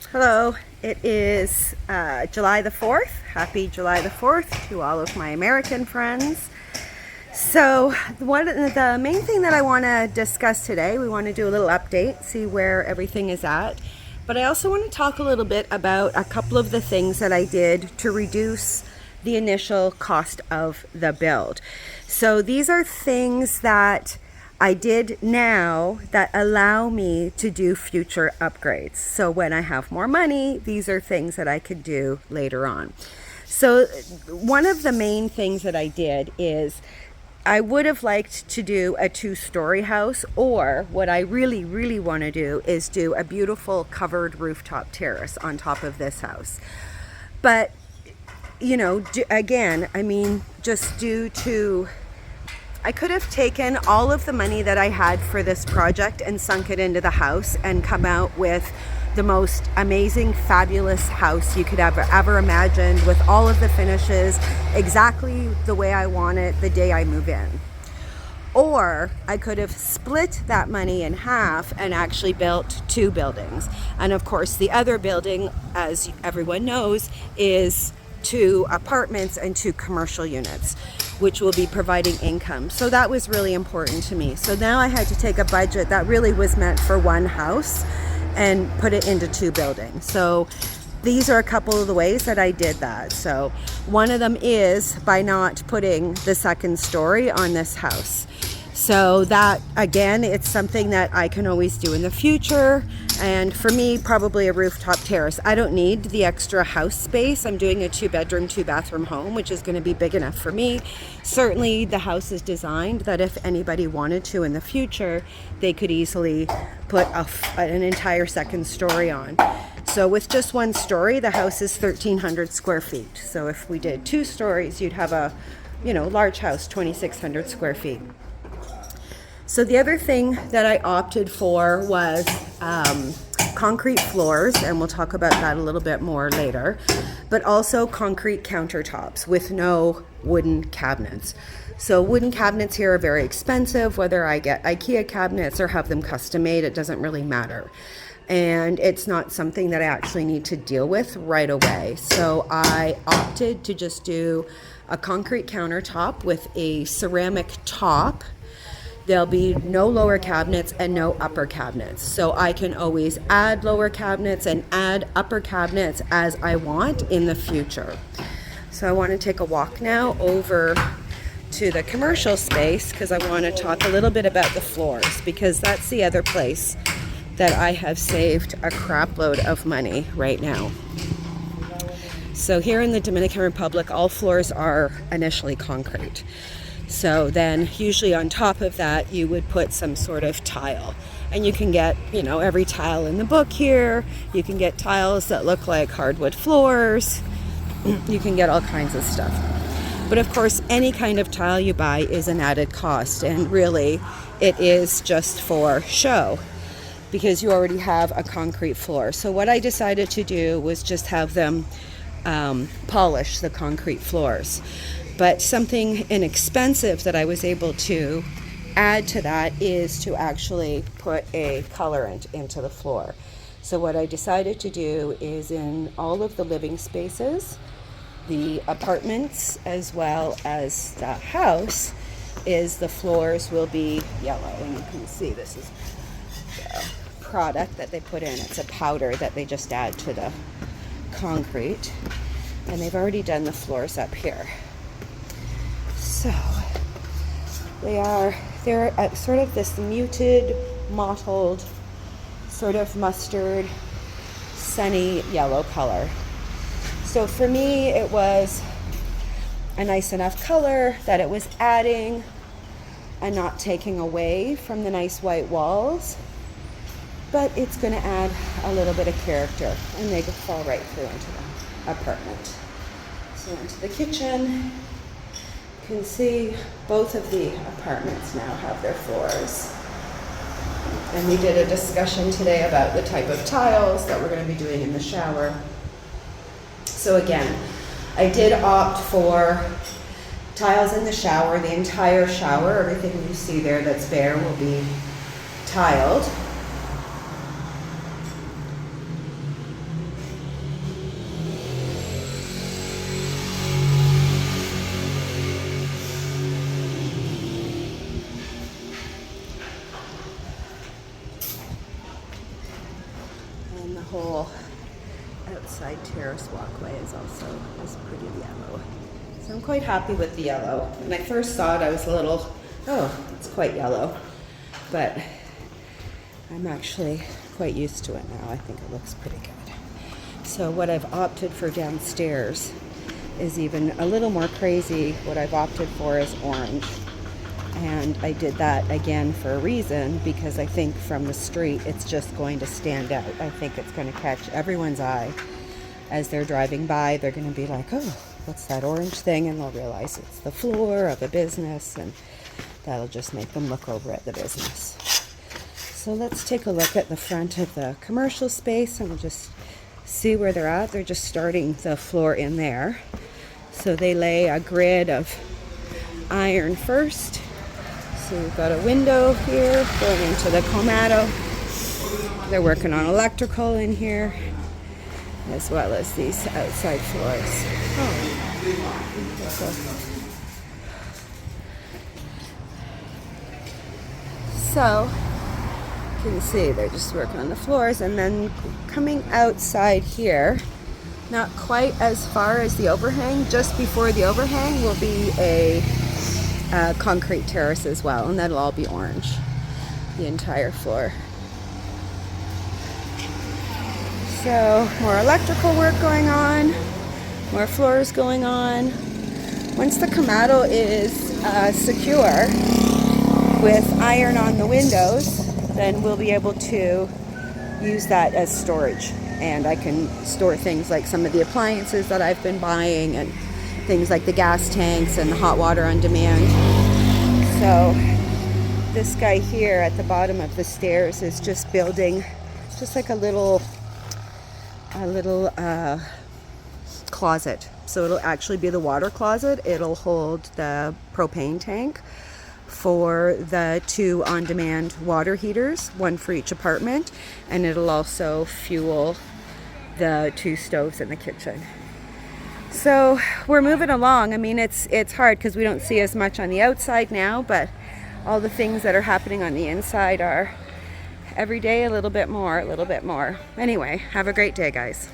Hello, it is July the 4th. Happy July the 4th to all of my American friends. So, the main thing that I want to discuss today, we want to do a little update, see where everything is at. But I also want to talk a little bit about a couple of the things that I did to reduce the initial cost of the build. So, these are things that I did now that allow me to do future upgrades. So when I have more money, these are things that I could do later on. So one of the main things that I did is I would have liked to do a 2-story house, or what I really want to do is do a beautiful covered rooftop terrace on top of this house. But, just due to I could have taken all of the money that I had for this project and sunk it into the house and come out with the most amazing, fabulous house you could ever imagined, with all of the finishes exactly the way I want it the day I move in. Or I could have split that money in half and actually built 2 buildings. And of course, the other building, as everyone knows, is 2 apartments and 2 commercial units, which will be providing income. So that was really important to me. So now I had to take a budget that really was meant for 1 house and put it into 2 buildings. So these are a couple of the ways that I did that. So one of them is by not putting the 2nd story on this house. So that, again, it's something that I can always do in the future. And for me, probably a rooftop terrace. I don't need the extra house space. I'm doing a 2-bedroom, 2-bathroom home, which is going to be big enough for me. Certainly the house is designed that if anybody wanted to in the future, they could easily put an entire 2nd story on. So with just 1 story, the house is 1,300 square feet. So if we did 2 stories, you'd have a, large house, 2,600 square feet. So the other thing that I opted for was concrete floors, and we'll talk about that a little bit more later, but also concrete countertops with no wooden cabinets. So wooden cabinets here are very expensive. Whether I get IKEA cabinets or have them custom made, it doesn't really matter. And it's not something that I actually need to deal with right away. So I opted to just do a concrete countertop with a ceramic top. There'll be no lower cabinets and no upper cabinets. So I can always add lower cabinets and add upper cabinets as I want in the future. So I want to take a walk now over to the commercial space because I want to talk a little bit about the floors, because that's the other place that I have saved a crap load of money right now. So here in the Dominican Republic, all floors are initially concrete. So then usually on top of that, you would put some sort of tile. And you can get, every tile in the book here. You can get tiles that look like hardwood floors. You can get all kinds of stuff. But of course, any kind of tile you buy is an added cost. And really, it is just for show, because you already have a concrete floor. So what I decided to do was just have them polish the concrete floors. But something inexpensive that I was able to add to that is to actually put a colorant into the floor. So what I decided to do is, in all of the living spaces, the apartments as well as the house, is the floors will be yellow. And you can see this is the product that they put in. It's a powder that they just add to the concrete. And they've already done the floors up here. So they're at sort of this muted, mottled, sort of mustard, sunny yellow color. So for me, it was a nice enough color that it was adding and not taking away from the nice white walls, but it's going to add a little bit of character, and they could fall right through into the apartment. So into the kitchen. You can see both of the apartments now have their floors. And we did a discussion today about the type of tiles that we're going to be doing in the shower. So again, I did opt for tiles in the shower. The entire shower, everything you see there that's bare, will be tiled. And the whole outside terrace walkway is pretty yellow. So I'm quite happy with the yellow. When I first saw it, I was a little, oh, it's quite yellow. But I'm actually quite used to it now. I think it looks pretty good. So what I've opted for downstairs is even a little more crazy. What I've opted for is orange. And I did that again for a reason, because I think from the street it's just going to stand out. I think it's going to catch everyone's eye as they're driving by. They're going to be like, oh, what's that orange thing? And they'll realize it's the floor of a business, and that'll just make them look over at the business. So let's take a look at the front of the commercial space and we'll just see where they're at. They're just starting the floor in there. So they lay a grid of iron first. So we've got a window here going into the Comado. They're working on electrical in here, as well as these outside floors. So you can see they're just working on the floors, and then coming outside here, not quite as far as the overhang, just before the overhang will be a concrete terrace as well, and that'll all be orange, the entire floor. So more electrical work going on, more floors going on. Once the Comado is secure with iron on the windows, then we'll be able to use that as storage, and I can store things like some of the appliances that I've been buying, and things like the gas tanks and the hot water on demand. So this guy here at the bottom of the stairs is just building just like a little closet. So it'll actually be the water closet. It'll hold the propane tank for the 2 on-demand water heaters, 1 for each apartment, and it'll also fuel the 2 stoves in the kitchen. So we're moving along. I mean, it's hard because we don't see as much on the outside now, but all the things that are happening on the inside are every day a little bit more. Anyway, have a great day, guys.